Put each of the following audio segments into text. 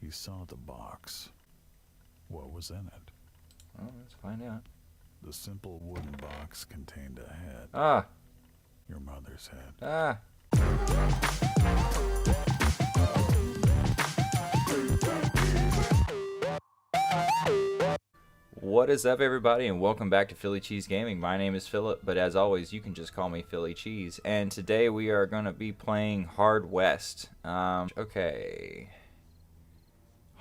He saw the box. What was in it? Well, let's find out. The simple wooden box contained a head. Ah! Your mother's head. Ah! What is up, everybody, and welcome back to Philly Cheese Gaming. My name is Philip, but as always, you can just call me Philly Cheese. And today we are going to be playing Hard West. Okay.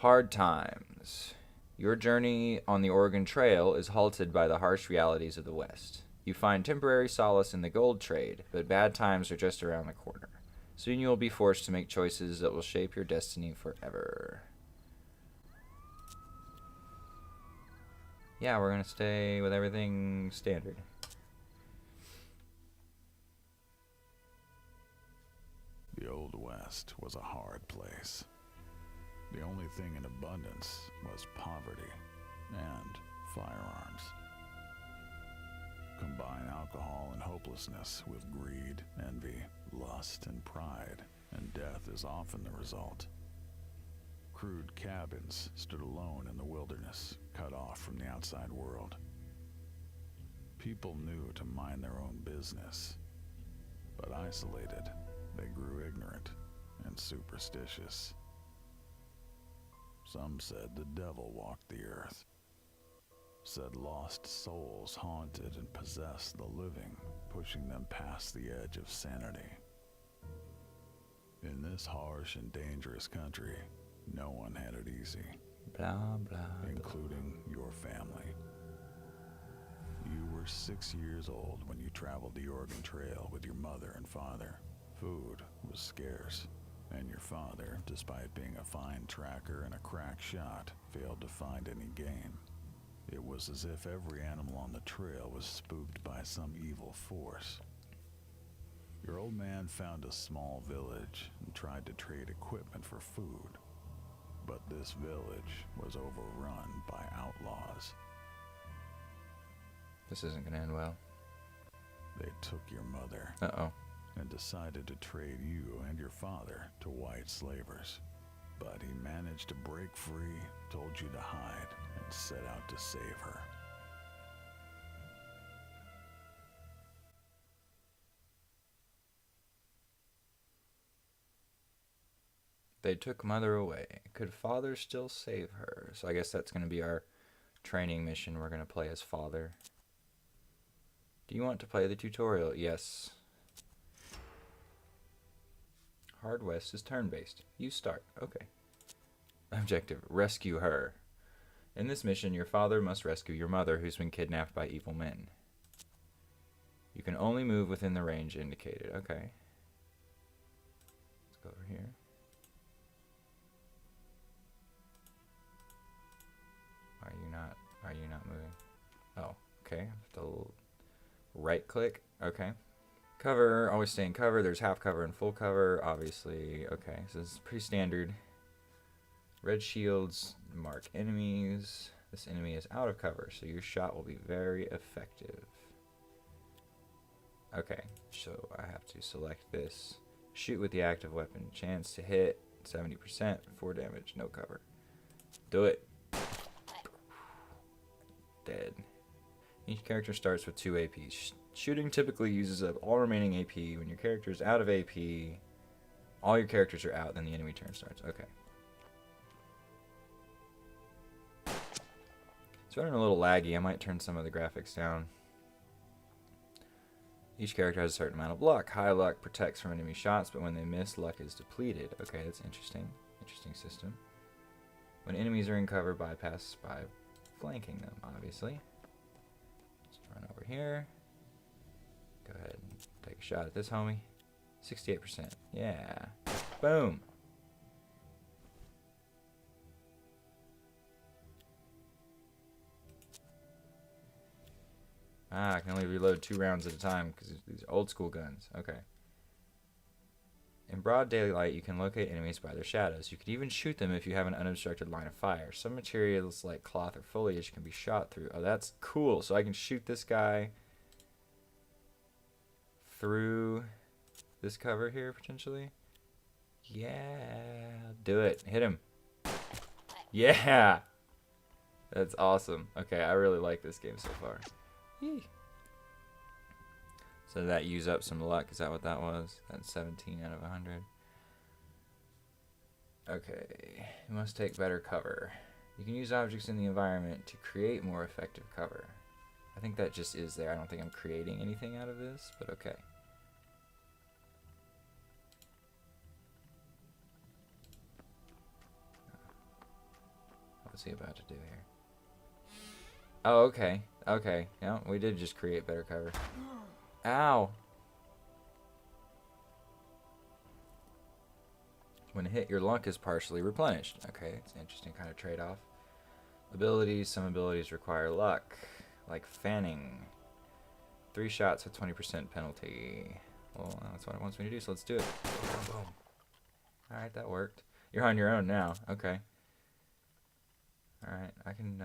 Hard times. Your journey on the Oregon Trail is halted by the harsh realities of the West. You find temporary solace in the gold trade, but bad times are just around the corner. Soon you will be forced to make choices that will shape your destiny forever. Yeah, we're going to stay with everything standard. The Old West was a hard place. The only thing in abundance was poverty and firearms. Combine alcohol and hopelessness with greed, envy, lust, and pride, and death is often the result. Crude cabins stood alone in the wilderness, cut off from the outside world. People knew to mind their own business, but isolated, they grew ignorant and superstitious. Some said the devil walked the earth, said lost souls haunted and possessed the living, pushing them past the edge of sanity. In this harsh and dangerous country, no one had it easy, Blah, blah, including your family. You were 6 years old when you traveled the Oregon Trail with your mother and father. Food was scarce, and your father, despite being a fine tracker and a crack shot, failed to find any game. It was as if every animal on the trail was spooked by some evil force. Your old man found a small village and tried to trade equipment for food. But this village was overrun by outlaws. This isn't going to end well. They took your mother Uh-oh. and decided to trade you and your father to white slavers. But he managed to break free, told you to hide, and set out to save her. They took mother away. Could father still save her? So I guess that's going to be our training mission. We're going to play as father. Do you want to play the tutorial? Yes. Hard West is turn-based. You start. Okay. Objective: rescue her. In this mission, your father must rescue your mother, who's been kidnapped by evil men. You can only move within the range indicated. Okay. Let's go over here. Are you not moving? Oh, okay. I have to right click. Okay. Cover, always stay in cover. There's half cover and full cover, obviously. Okay, so this is pretty standard. Red shields mark enemies. This enemy is out of cover, so your shot will be very effective. Okay, so I have to select this. Shoot with the active weapon. Chance to hit 70%, 4 damage, no cover. Do it. Dead. Each character starts with 2 APs. Shooting typically uses up all remaining AP. When your character is out of AP, all your characters are out, then the enemy turn starts. Okay. It's running a little laggy. I might turn some of the graphics down. Each character has a certain amount of luck. High luck protects from enemy shots, but when they miss, luck is depleted. Okay, that's interesting. Interesting system. When enemies are in cover, bypass by flanking them, obviously. Let's run over here. Go ahead and take a shot at this homie. 68%. Yeah. Boom. Ah, I can only reload 2 rounds at a time because these are old school guns. Okay. In broad daylight, you can locate enemies by their shadows. You can even shoot them if you have an unobstructed line of fire. Some materials like cloth or foliage can be shot through. Oh, that's cool. So I can shoot this guy through this cover here, potentially. Yeah, do it. Hit him. Yeah! That's awesome. Okay, I really like this game so far. Yee. So did that use up some luck? Is that what that was? That's 17 out of 100. Okay, you must take better cover. You can use objects in the environment to create more effective cover. I think that just is there. I don't think I'm creating anything out of this, but okay. What's he about to do here? Oh, okay. Okay. Yeah, we did just create better cover. Ow! When hit, your luck is partially replenished. Okay, it's an interesting kind of trade-off. Abilities. Some abilities require luck, like fanning. 3 shots with 20% penalty. Well, that's what it wants me to do, so let's do it. Boom, boom. Alright, that worked. You're on your own now. Okay. Alright, I can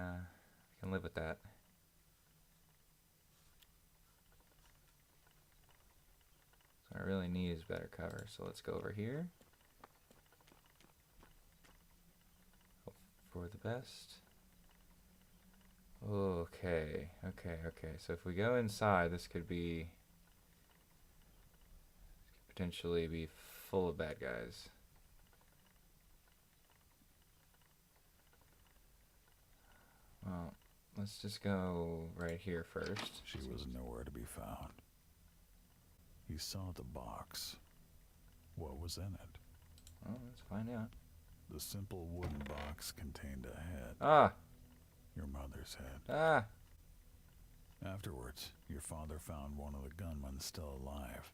live with that. So what I really need is better cover. So let's go over here. Hope for the best. Okay. So if we go inside, this could potentially be full of bad guys. Well, let's just go right here first. She was nowhere to be found. He saw the box. What was in it? Well, let's find out. The simple wooden box contained a head. Ah! Your mother's head. Ah! Afterwards, your father found one of the gunmen still alive.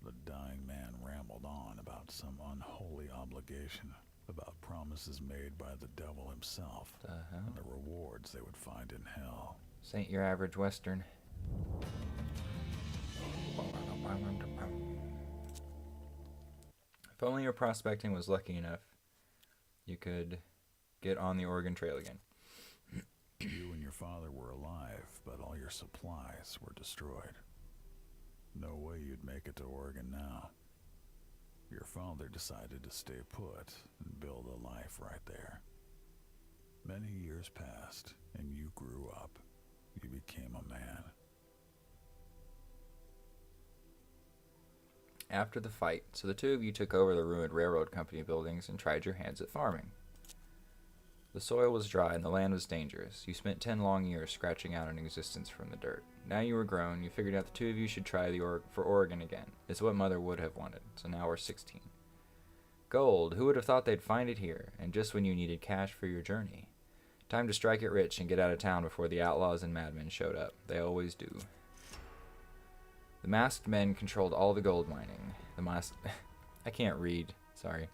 The dying man rambled on about some unholy obligation, about promises made by the devil himself, The hell? and the rewards they would find in hell. This ain't your average Western. If only your prospecting was lucky enough, you could get on the Oregon Trail again. You and your father were alive, but all your supplies were destroyed. No way you'd make it to Oregon now. Your father decided to stay put and build a life right there. Many years passed, and you grew up. You became a man. After the fight, so the two of you took over the ruined railroad company buildings and tried your hands at farming. The soil was dry and the land was dangerous. You spent 10 long years scratching out an existence from the dirt. Now you were grown, you figured out the two of you should try for Oregon again. It's what Mother would have wanted, so now we're 16. Gold, who would have thought they'd find it here, and just when you needed cash for your journey? Time to strike it rich and get out of town before the outlaws and madmen showed up. They always do. The masked men controlled all the gold mining. I can't read, sorry.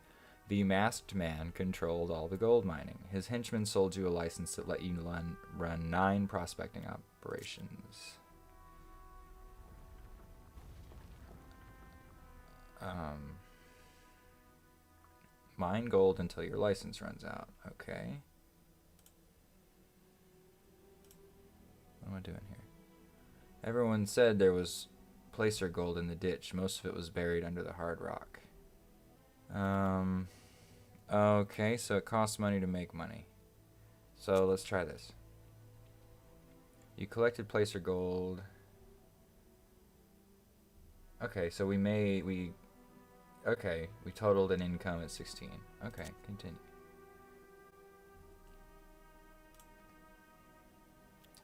The masked man controlled all the gold mining. His henchmen sold you a license that let you run 9 prospecting operations. Mine gold until your license runs out. Okay. What am I doing here? Everyone said there was placer gold in the ditch. Most of it was buried under the hard rock. Okay, so it costs money to make money. So let's try this. You collected placer gold. Okay, so we totaled an income at 16. Okay, continue.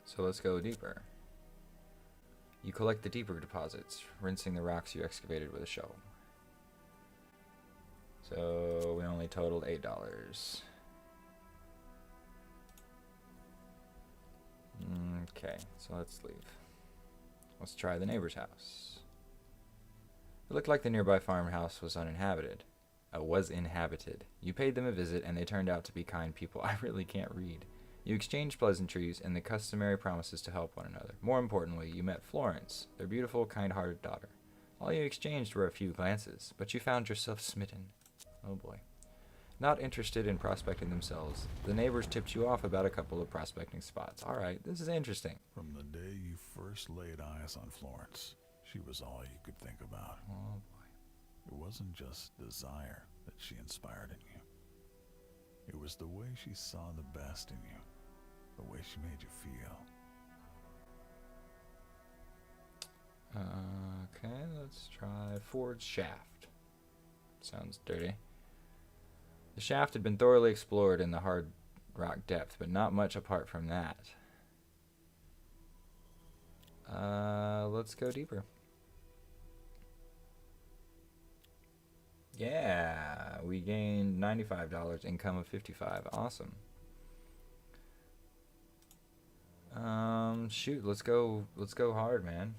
So let's go deeper. You collect the deeper deposits, rinsing the rocks you excavated with a shovel. So we only totaled $8. Okay, so let's leave. Let's try the neighbor's house. It looked like the nearby farmhouse was uninhabited. Was inhabited. You paid them a visit, and they turned out to be kind people. I really can't read. You exchanged pleasantries and the customary promises to help one another. More importantly, you met Florence, their beautiful, kind-hearted daughter. All you exchanged were a few glances, but you found yourself smitten. Oh boy. Not interested in prospecting themselves, the neighbors tipped you off about a couple of prospecting spots. Alright, this is interesting. From the day you first laid eyes on Florence, she was all you could think about. Oh boy. It wasn't just desire that she inspired in you. It was the way she saw the best in you, the way she made you feel. Okay, let's try Ford's shaft. Sounds dirty. The shaft had been thoroughly explored in the hard rock depth, but not much apart from that. Let's go deeper. Yeah, we gained $95, income of $55. Awesome. Shoot, let's go hard, man.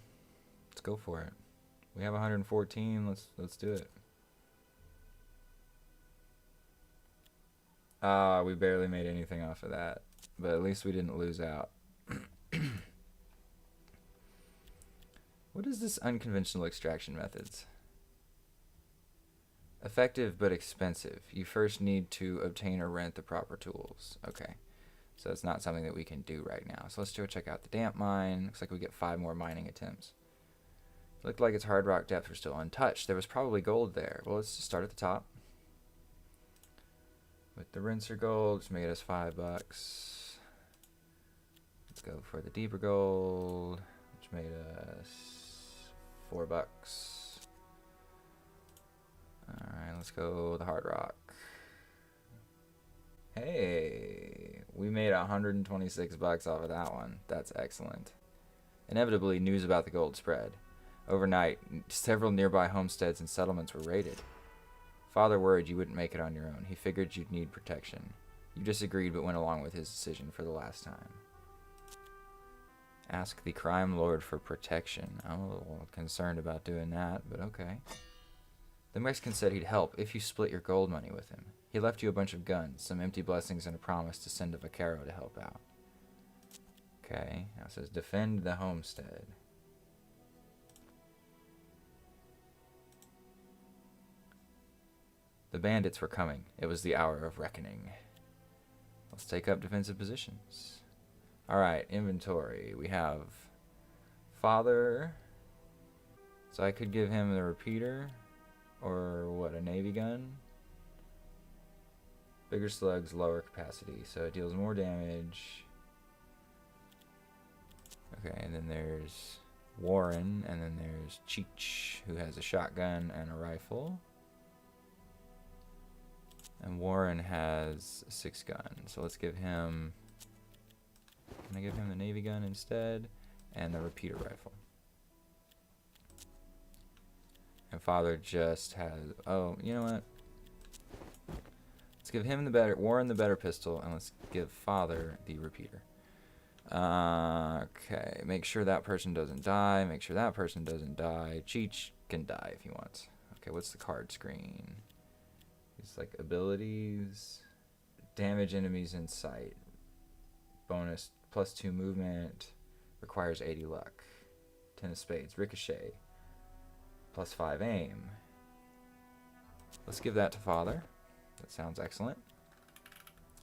Let's go for it. We have 114. Let's do it. We barely made anything off of that, but at least we didn't lose out. What is this unconventional extraction methods? Effective but expensive. You first need to obtain or rent the proper tools. Okay. So it's not something that we can do right now. So let's go check out the damp mine. Looks like we get 5 more mining attempts. It looked like its hard rock depths were still untouched. There was probably gold there. Well, let's just start at the top. With the rinser gold, which made us $5. Let's go for the deeper gold, which made us $4. Alright, let's go the hard rock. Hey, we made $126 off of that one. That's excellent. Inevitably, news about the gold spread. Overnight, several nearby homesteads and settlements were raided. Father worried you wouldn't make it on your own. He figured you'd need protection. You disagreed but went along with his decision for the last time. Ask the crime lord for protection. I'm a little concerned about doing that, but okay. The Mexican said he'd help if you split your gold money with him. He left you a bunch of guns, some empty blessings, and a promise to send a vaquero to help out. Okay, now it says defend the homestead. The bandits were coming. It was the hour of reckoning. Let's take up defensive positions. Alright, inventory. We have Father. So I could give him the repeater. Or what, a navy gun? Bigger slugs, lower capacity. So it deals more damage. Okay, and then there's Warren. And then there's Cheech, who has a shotgun and a rifle. And Warren has 6 guns. So let's give him... Can I give him the navy gun instead? And the repeater rifle. And Father just has... Oh, you know what? Let's give him the better... Warren the better pistol. And let's give Father the repeater. Okay. Make sure that person doesn't die. Make sure that person doesn't die. Cheech can die if he wants. Okay, what's the card screen? It's like abilities, damage enemies in sight, bonus +2 movement, requires 80 luck, 10 of spades, ricochet, +5 aim. Let's give that to Father. That sounds excellent.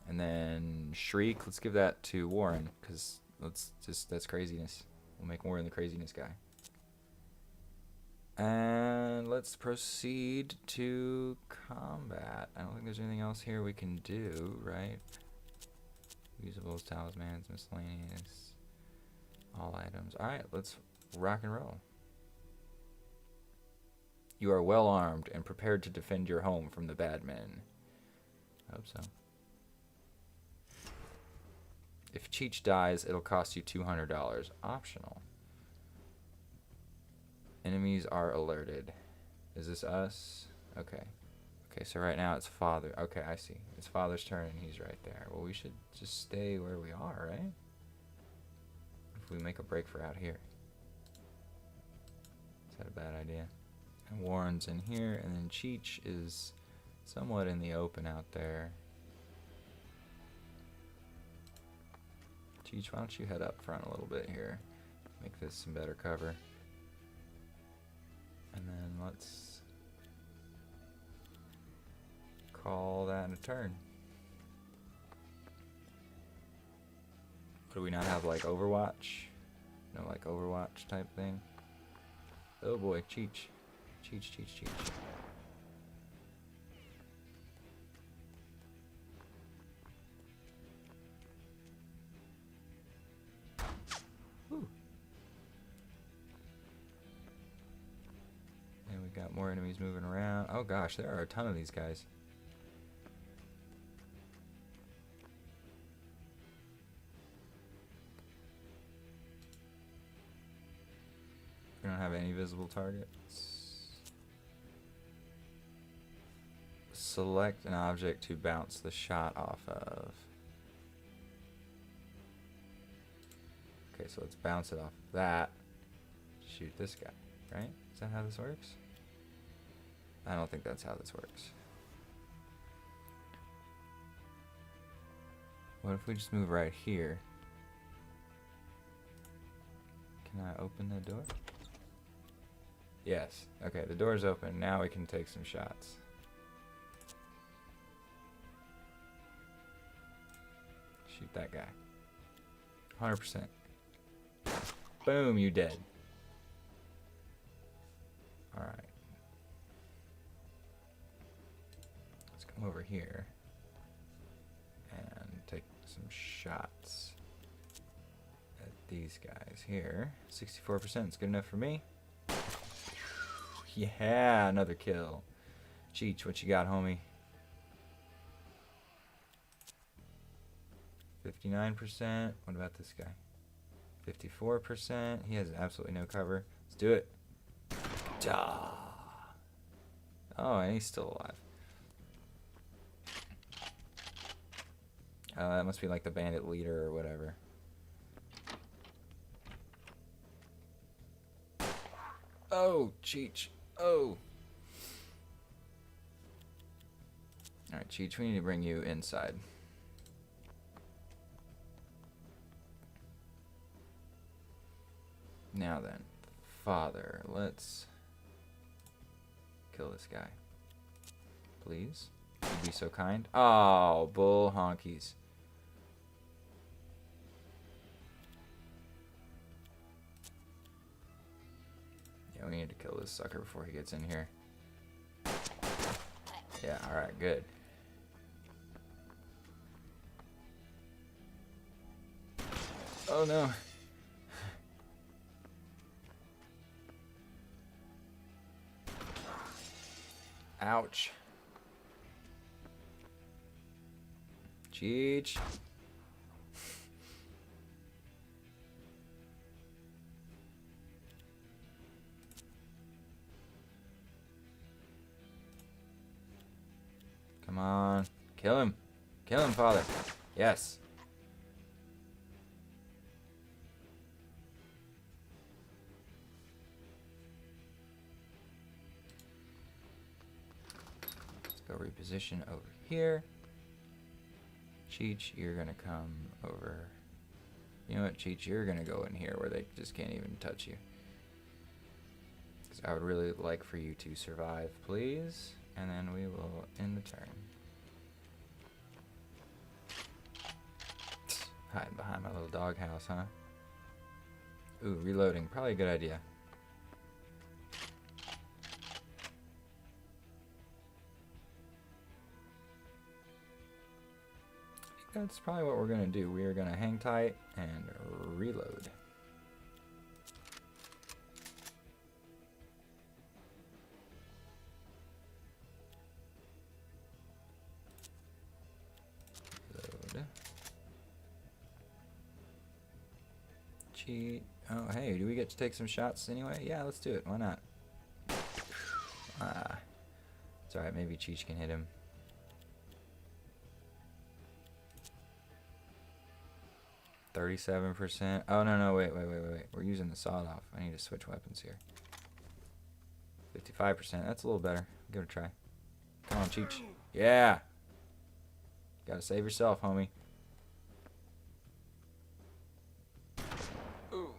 And then Shriek, let's give that to Warren, because that's craziness. We'll make Warren the craziness guy. And let's proceed to combat. I don't think there's anything else here we can do, right? Usables, talismans, miscellaneous, all items. Alright, let's rock and roll. You are well armed and prepared to defend your home from the bad men. I hope so. If Cheech dies, it'll cost you $200. Optional. Enemies are alerted. Is this us? Okay. Okay, so right now it's Father. Okay, I see. It's Father's turn and he's right there. Well, we should just stay where we are, right? If we make a break for out here. Is that a bad idea? And Warren's in here, and then Cheech is somewhat in the open out there. Cheech, why don't you head up front a little bit here? Make this some better cover. And then let's call that a turn. Do we not have like Overwatch? No, like Overwatch type thing? Oh boy, Cheech. Cheech. more enemies moving around. Oh gosh, there are a ton of these guys. We don't have any visible targets. Select an object to bounce the shot off of. Okay, so let's bounce it off of that. Shoot this guy, right? Is that how this works? I don't think that's how this works. What if we just move right here? Can I open the door? Yes. Okay, the door's open. Now we can take some shots. Shoot that guy. 100%. Boom, you dead. Alright. Let's come over here and take some shots at these guys here. 64% is good enough for me. Yeah, another kill. Cheech, what you got, homie? 59%. What about this guy? 54%. He has absolutely no cover. Let's do it. Duh. Oh, and he's still alive. That must be like the bandit leader or whatever. Oh, Cheech. Oh. Alright, Cheech, we need to bring you inside. Now then, father, let's kill this guy. Please? You'd be so kind. Oh, bull honkies. Yeah, we need to kill this sucker before he gets in here. Yeah, alright, good. Oh no. Ouch. Cheech. Come on. Kill him. Kill him, father. Yes. Go reposition over here. Cheech, you're gonna come over. You know what, Cheech, you're gonna go in here where they just can't even touch you. Because I would really like for you to survive, please. And then we will end the turn. Hiding behind my little doghouse, huh? Ooh, reloading. Probably a good idea. That's probably what we're going to do. We are going to hang tight and reload. Reload. Cheat. Oh, hey, do we get to take some shots anyway? Yeah, let's do it. Why not? Ah. It's alright, maybe Cheech can hit him. %. Oh, no, wait. We're using the sawed off. I need to switch weapons here. 55%. That's a little better. Give it a try. Come on, Cheech. Yeah. Gotta save yourself, homie. Ooh.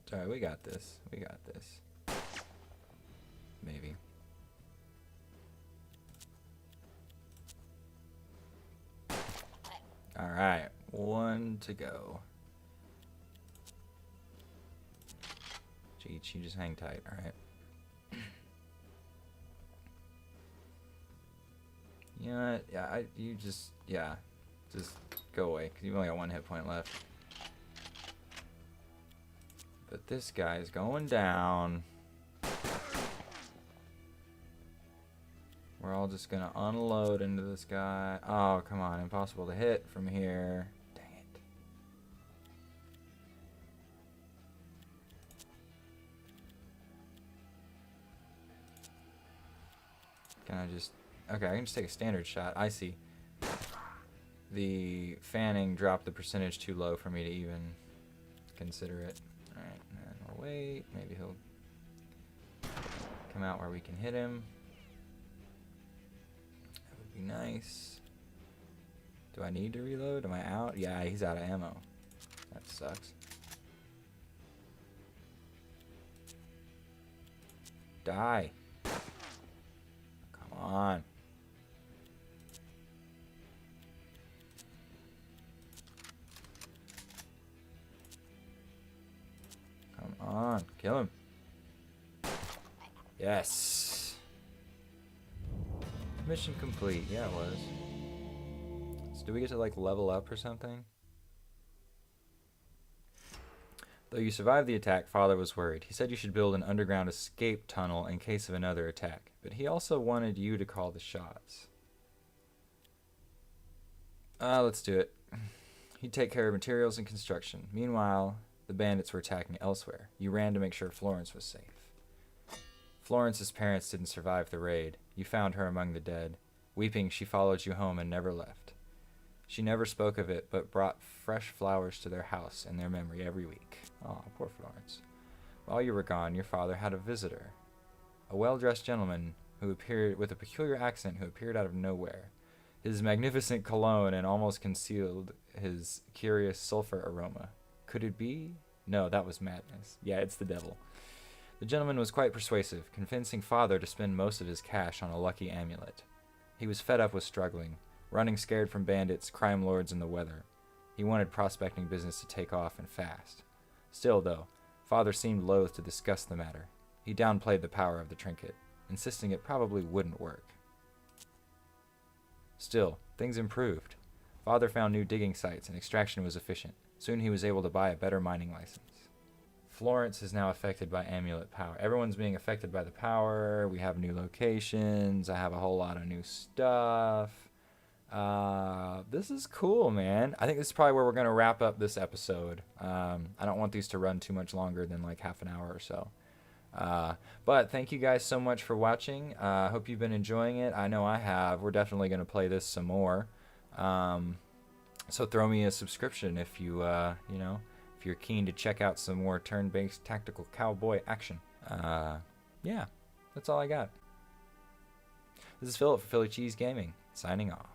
It's alright, we got this. We got this. Maybe. Alright, 1 to go. Cheech, you just hang tight, alright? You know what? Yeah, just go away, because you've only got 1 hit point left. But this guy is going down. We're all just gonna unload into this guy. Oh, come on. Impossible to hit from here. Dang it. Can I just... Okay, I can just take a standard shot. I see. The fanning dropped the percentage too low for me to even consider it. Alright, and then we'll wait. Maybe he'll come out where we can hit him. That would be nice. Do I need to reload? Am I out? Yeah, he's out of ammo. That sucks. Die. Come on. Come on. Kill him. Yes. Mission complete. Yeah, it was. So do we get to like level up or something? Though you survived the attack, Father was worried. He said you should build an underground escape tunnel in case of another attack. But he also wanted you to call the shots. Let's do it. He'd take care of materials and construction. Meanwhile, the bandits were attacking elsewhere. You ran to make sure Florence was safe. Florence's parents didn't survive the raid. You found her among the dead. Weeping, she followed you home and never left. She never spoke of it, but brought fresh flowers to their house in their memory every week. Oh, poor Florence. While you were gone, your father had a visitor. A well-dressed gentleman who appeared with a peculiar accent who appeared out of nowhere. His magnificent cologne and almost concealed his curious sulfur aroma. Could it be? No, that was madness. Yeah, it's the devil. The gentleman was quite persuasive, convincing Father to spend most of his cash on a lucky amulet. He was fed up with struggling, running scared from bandits, crime lords, and the weather. He wanted prospecting business to take off and fast. Still, though, Father seemed loath to discuss the matter. He downplayed the power of the trinket, insisting it probably wouldn't work. Still, things improved. Father found new digging sites and extraction was efficient. Soon he was able to buy a better mining license. Florence is now affected by amulet power. Everyone's being affected by the power. We have new locations. I have a whole lot of new stuff. This is cool, man. I think this is probably where we're going to wrap up this episode. I don't want these to run too much longer than like half an hour or so. But thank you guys so much for watching. Hope you've been enjoying it. I know I have. We're definitely going to play this some more. So throw me a subscription if you, if you're keen to check out some more turn-based tactical cowboy action. Yeah, that's all I got. This is Philip for Philly Cheese Gaming, signing off.